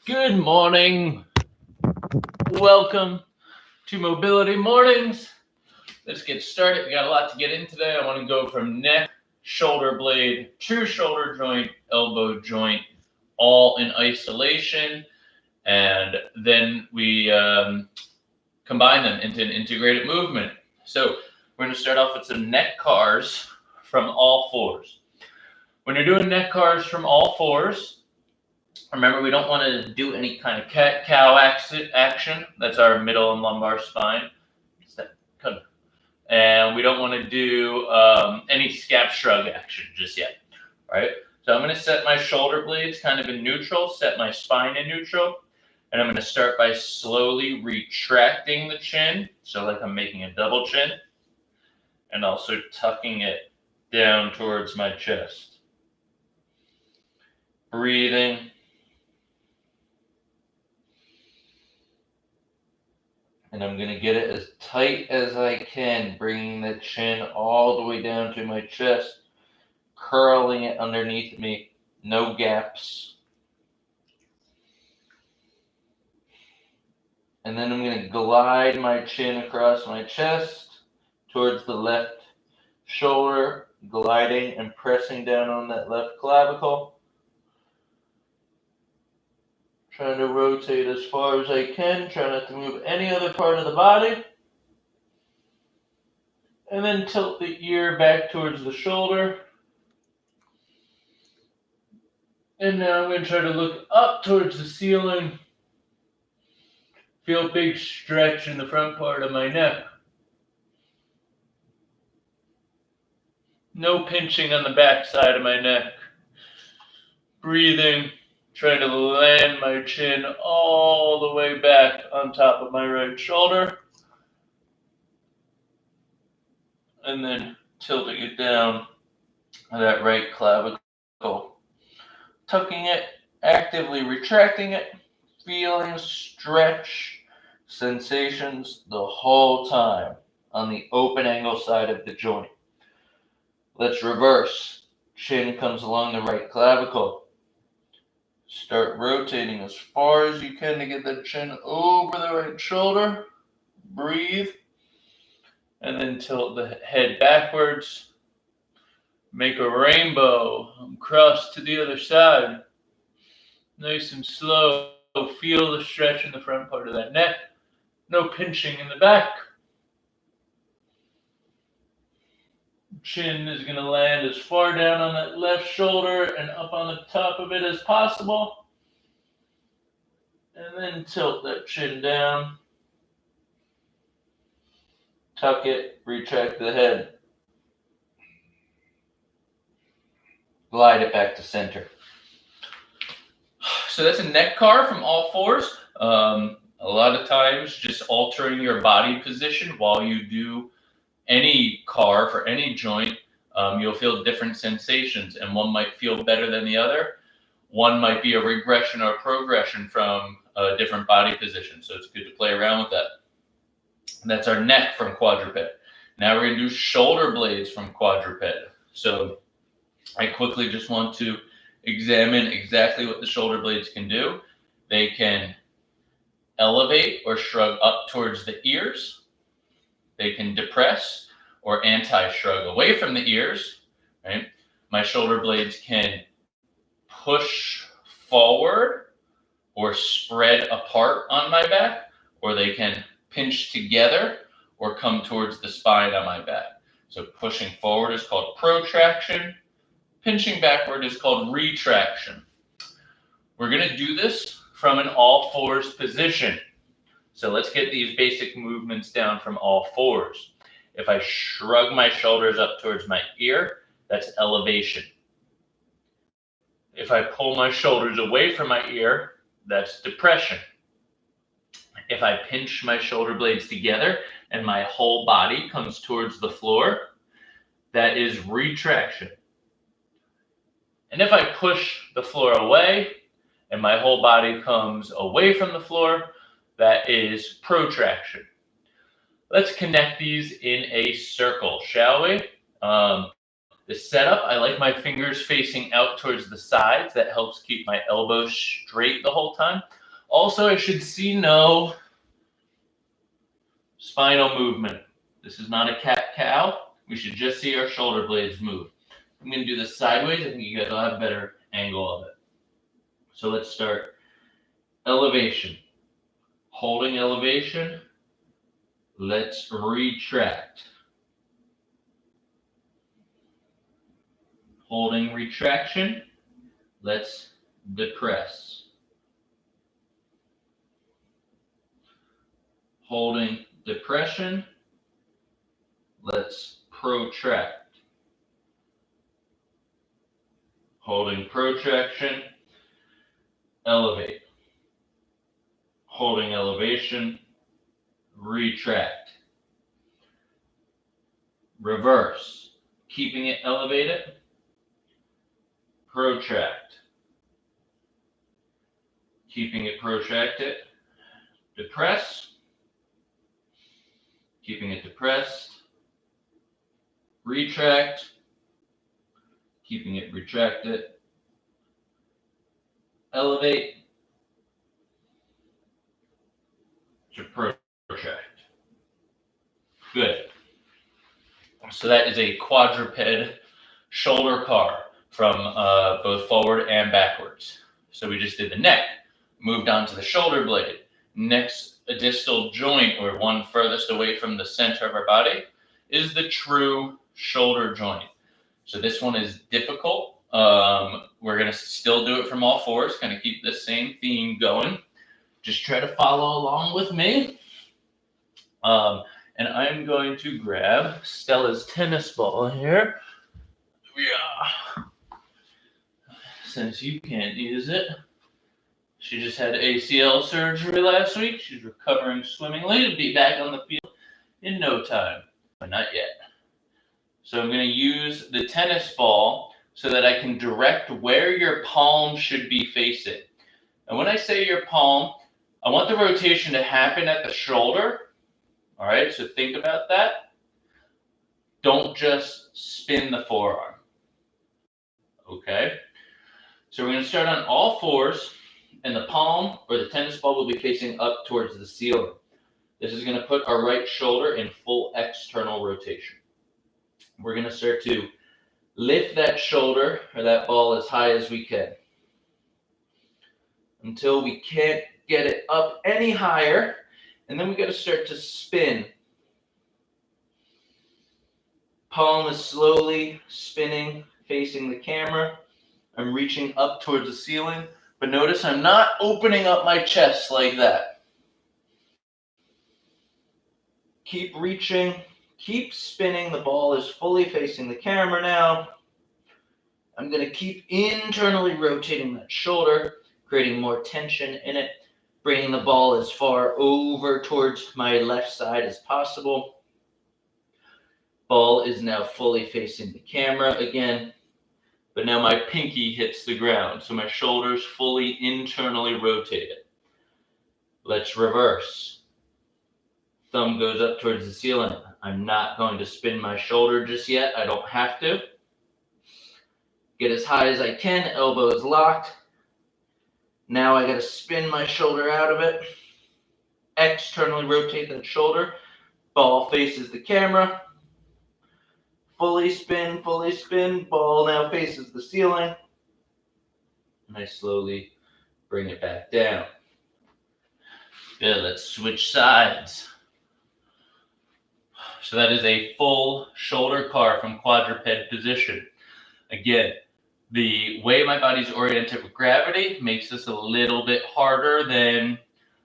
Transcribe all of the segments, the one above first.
Good morning. Welcome to Mobility Mornings. Let's get started. We got a lot to get in today. I want to go from neck, shoulder blade, true shoulder joint, elbow joint, all in isolation. And then we combine them into an integrated movement. So we're going to start off with some neck cars from all fours. When you're doing neck cars from all fours, remember, we don't want to do any kind of cat-cow action. That's our middle and lumbar spine. And we don't want to do any scap shrug action just yet, right? So I'm going to set my shoulder blades kind of in neutral, set my spine in neutral, and I'm going to start by slowly retracting the chin, so like I'm making a double chin, and also tucking it down towards my chest. Breathing. And I'm going to get it as tight as I can, bringing the chin all the way down to my chest, curling it underneath me, no gaps. And then I'm going to glide my chin across my chest towards the left shoulder, gliding and pressing down on that left clavicle. Trying to rotate as far as I can, try not to move any other part of the body. And then tilt the ear back towards the shoulder. And now I'm going to try to look up towards the ceiling. Feel a big stretch in the front part of my neck. No pinching on the back side of my neck. Breathing. Trying to land my chin all the way back on top of my right shoulder. And then tilting it down that right clavicle. Tucking it, actively retracting it, feeling stretch sensations the whole time on the open angle side of the joint. Let's reverse. Chin comes along the right clavicle. Start rotating as far as you can to get that chin over the right shoulder. Breathe. And then tilt the head backwards. Make a rainbow. Cross to the other side. Nice and slow. Feel the stretch in the front part of that neck. No pinching in the back. Chin is going to land as far down on that left shoulder and up on the top of it as possible. And then tilt that chin down. Tuck it, retract the head. Glide it back to center. So that's a neck car from all fours. A lot of times just altering your body position while you do any car for any joint, you'll feel different sensations, and one might feel better than the other. One might be a regression or a progression from a different body position, so it's good to play around with that. And that's our neck from quadruped. Now we're going to do shoulder blades from quadruped. So I quickly just want to examine exactly what the shoulder blades can do. They can elevate or shrug up towards the ears. They can depress or anti-shrug away from the ears, right? My shoulder blades can push forward or spread apart on my back, or they can pinch together or come towards the spine on my back. So pushing forward is called protraction. Pinching backward is called retraction. We're going to do this from an all fours position. So let's get these basic movements down from all fours. If I shrug my shoulders up towards my ear, that's elevation. If I pull my shoulders away from my ear, that's depression. If I pinch my shoulder blades together and my whole body comes towards the floor, that is retraction. And if I push the floor away and my whole body comes away from the floor, that is protraction. Let's connect these in a circle, shall we? The setup, I like my fingers facing out towards the sides. That helps keep my elbows straight the whole time. Also, I should see no spinal movement. This is not a cat-cow. We should just see our shoulder blades move. I'm going to do this sideways. I think you guys will have a better angle of it. So let's start. Elevation. Holding elevation. Let's retract. Holding retraction. Let's depress. Holding depression. Let's protract. Holding protraction. Elevate. Holding elevation. Retract. Reverse. Keeping it elevated. Protract. Keeping it protracted. Depress. Keeping it depressed. Retract. Keeping it retracted. Elevate. To protract. Good. So that is a quadruped shoulder car from both forward and backwards. So we just did the neck, moved on to the shoulder blade. Next, a distal joint, or one furthest away from the center of our body, is the true shoulder joint. So this one is difficult. We're going to still do it from all fours, kind of keep the same theme going. Just try to follow along with me. And I'm going to grab Stella's tennis ball here. Yeah. Since you can't use it. She just had ACL surgery last week. She's recovering swimmingly to be back on the field in no time, but not yet. So I'm going to use the tennis ball so that I can direct where your palm should be facing. And when I say your palm, I want the rotation to happen at the shoulder. All right, so think about that. Don't just spin the forearm. Okay, so we're going to start on all fours, and the palm or the tennis ball will be facing up towards the ceiling. This is going to put our right shoulder in full external rotation. We're going to start to lift that shoulder or that ball as high as we can until we can't get it up any higher. And then we got to start to spin. Palm is slowly spinning, facing the camera. I'm reaching up towards the ceiling, but notice I'm not opening up my chest like that. Keep reaching, keep spinning. The ball is fully facing the camera now. I'm going to keep internally rotating that shoulder, creating more tension in it, bringing the ball as far over towards my left side as possible. Ball is now fully facing the camera again, but now my pinky hits the ground, so my shoulder's fully internally rotated. Let's reverse. Thumb goes up towards the ceiling. I'm not going to spin my shoulder just yet. I don't have to. Get as high as I can, elbows locked. Now I got to spin my shoulder out of it. Externally rotate that shoulder. Ball faces the camera. Fully spin, ball now faces the ceiling. And I slowly bring it back down. Good, let's switch sides. So that is a full shoulder car from quadruped position. Again, the way my body's oriented with gravity makes this a little bit harder than,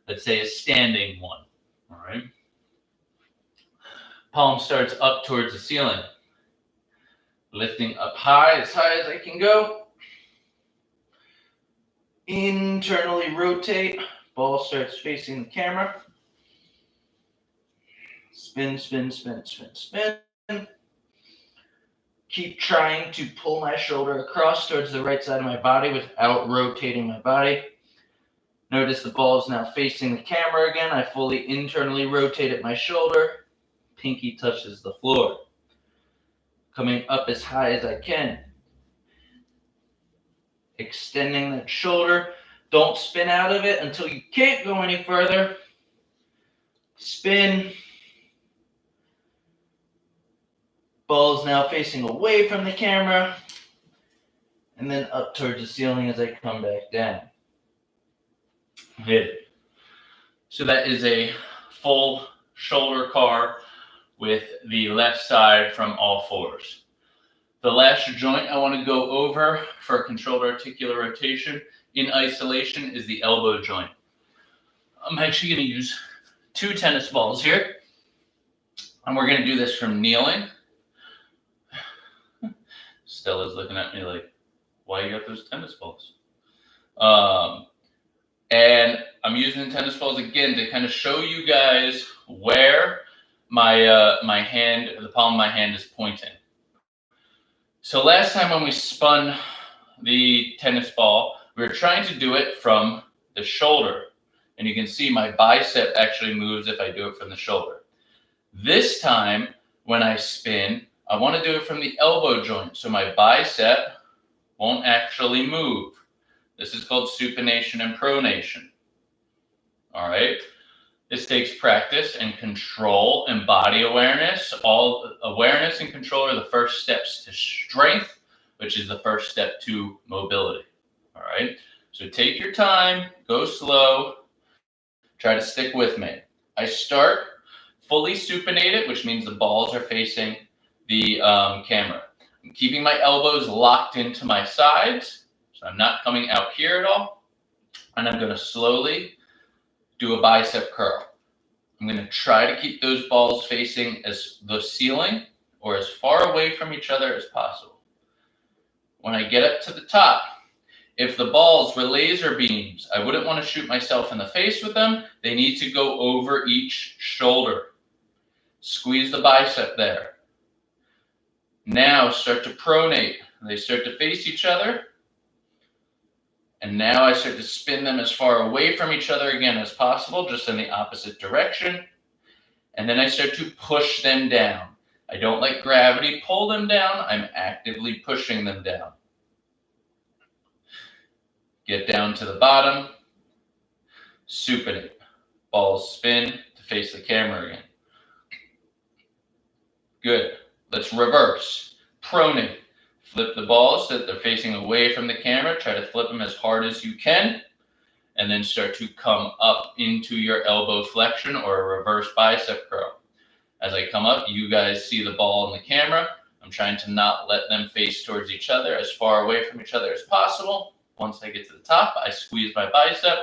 let's say, a standing one. All right. Palm starts up towards the ceiling. Lifting up high as I can go. Internally rotate. Ball starts facing the camera. Spin. Keep trying to pull my shoulder across towards the right side of my body without rotating my body. Notice the ball is now facing the camera again. I fully internally rotated my shoulder. Pinky touches the floor. Coming up as high as I can. Extending that shoulder. Don't spin out of it until you can't go any further. Spin. Ball's now facing away from the camera. And then up towards the ceiling as I come back down. Hit it. So that is a full shoulder car with the left side from all fours. The last joint I want to go over for controlled articular rotation in isolation is the elbow joint. I'm actually going to use 2 tennis balls here. And we're going to do this from kneeling. Stella's looking at me like, why you got those tennis balls? And I'm using the tennis balls again to kind of show you guys where my hand, the palm of my hand is pointing. So last time when we spun the tennis ball, we were trying to do it from the shoulder. And you can see my bicep actually moves if I do it from the shoulder. This time when I spin, I want to do it from the elbow joint. So my bicep won't actually move. This is called supination and pronation. All right. This takes practice and control and body awareness. All awareness and control are the first steps to strength, which is the first step to mobility. All right. So take your time, go slow, try to stick with me. I start fully supinated, which means the balls are facing the camera. I'm keeping my elbows locked into my sides. So I'm not coming out here at all. And I'm going to slowly do a bicep curl. I'm going to try to keep those balls facing as the ceiling or as far away from each other as possible. When I get up to the top, if the balls were laser beams, I wouldn't want to shoot myself in the face with them. They need to go over each shoulder. Squeeze the bicep there. Now start to pronate. They start to face each other. And now I start to spin them as far away from each other again as possible, just in the opposite direction. And then I start to push them down. I don't let gravity pull them down. I'm actively pushing them down. Get down to the bottom. Supinate. Balls spin to face the camera again. Good. Let's reverse. Pronate. Flip the balls so that they're facing away from the camera. Try to flip them as hard as you can. And then start to come up into your elbow flexion or a reverse bicep curl. As I come up, you guys see the ball in the camera. I'm trying to not let them face towards each other, as far away from each other as possible. Once I get to the top, I squeeze my bicep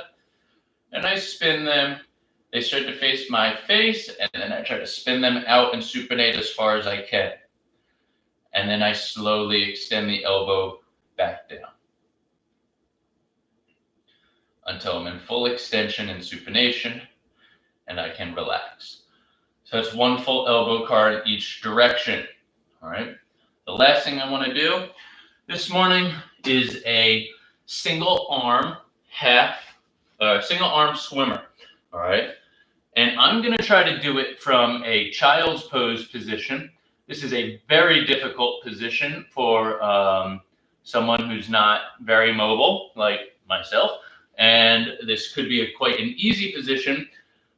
and I spin them. They start to face my face, and then I try to spin them out and supinate as far as I can. And then I slowly extend the elbow back down until I'm in full extension and supination and I can relax. So it's one full elbow car in each direction. All right. The last thing I want to do this morning is a single arm swimmer. All right. And I'm going to try to do it from a child's pose position. This is a very difficult position for someone who's not very mobile, like myself. And this could be quite an easy position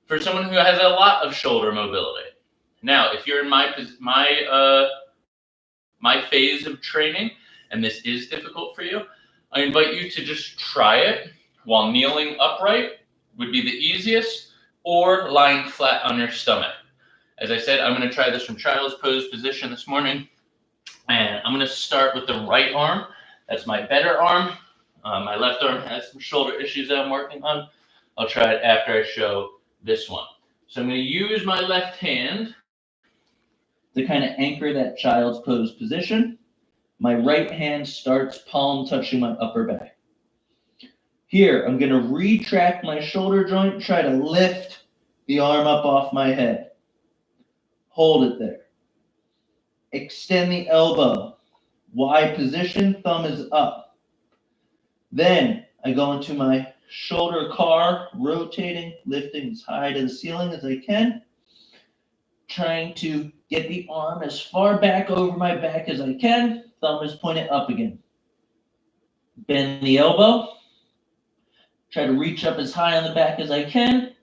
for someone who has a lot of shoulder mobility. Now, if you're in my phase of training, and this is difficult for you, I invite you to just try it while kneeling upright would be the easiest, or lying flat on your stomach. As I said, I'm going to try this from child's pose position this morning. And I'm going to start with the right arm. That's my better arm. My left arm has some shoulder issues that I'm working on. I'll try it after I show this one. So I'm going to use my left hand to kind of anchor that child's pose position. My right hand starts palm touching my upper back. Here, I'm going to retract my shoulder joint, try to lift the arm up off my head. Hold it there. Extend the elbow. Y position, thumb is up. Then I go into my shoulder car, rotating, lifting as high to the ceiling as I can, trying to Get the arm as far back over my back as I can. Thumb is pointed up again. Bend the elbow. Try to reach up as high on the back as I can.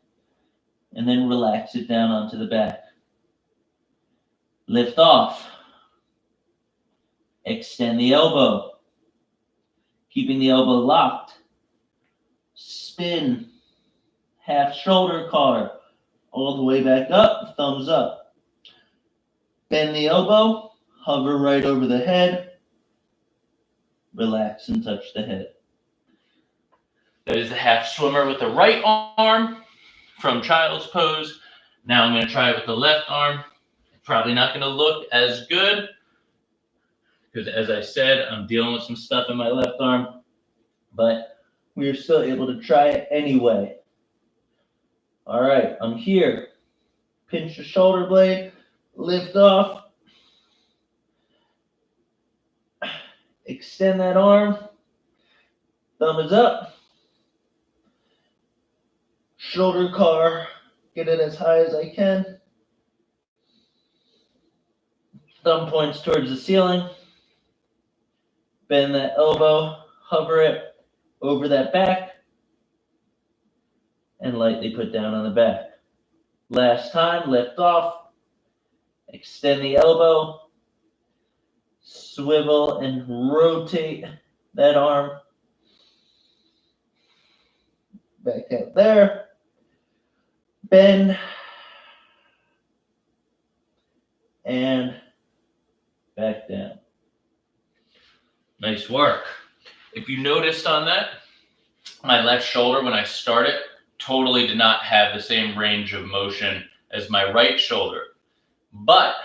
And then relax it down onto the back. Lift off. Extend the elbow. Keeping the elbow locked. Spin. Half shoulder collar. All the way back up. Thumbs up. Bend the elbow. Hover right over the head. Relax and touch the head. That is the half swimmer with the right arm from child's pose. Now I'm going to try it with the left arm. Probably not going to look as good because, as I said, I'm dealing with some stuff in my left arm, but we're still able to try it anyway. All right, I'm here. Pinch the shoulder blade, lift off. Extend that arm. Thumb is up. Shoulder collar, get it as high as I can. Thumb points towards the ceiling. Bend that elbow, hover it over that back, and lightly put down on the back. Last time, lift off. Extend the elbow. Swivel and rotate that arm. Back out there. Bend. And back down. Nice work. If you noticed on that, my left shoulder when I started totally did not have the same range of motion as my right shoulder. But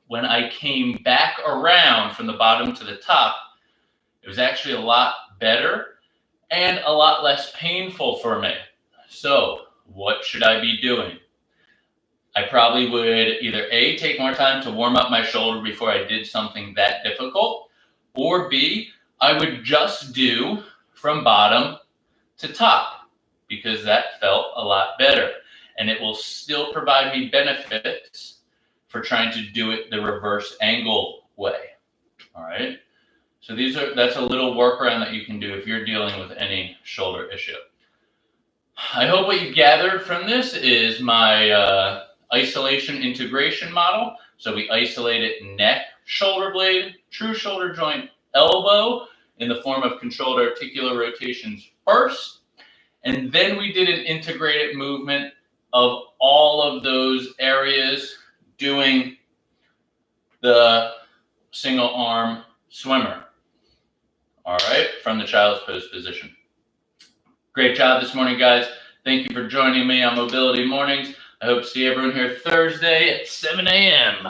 when I came back around from the bottom to the top, it was actually a lot better and a lot less painful for me. So what should I be doing? I probably would either A, take more time to warm up my shoulder before I did something that difficult, or B, I would just do from bottom to top because that felt a lot better. And it will still provide me benefits for trying to do it the reverse angle way. All right. So that's a little workaround that you can do if you're dealing with any shoulder issue. I hope what you gathered from this is my isolation integration model. So we isolated neck, shoulder blade, true shoulder joint, elbow in the form of controlled articular rotations first. And then we did an integrated movement of all of those areas doing the single arm swimmer. All right, from the child's pose position. Great job this morning, guys. Thank you for joining me on Mobility Mornings. I hope to see everyone here Thursday at 7 a.m.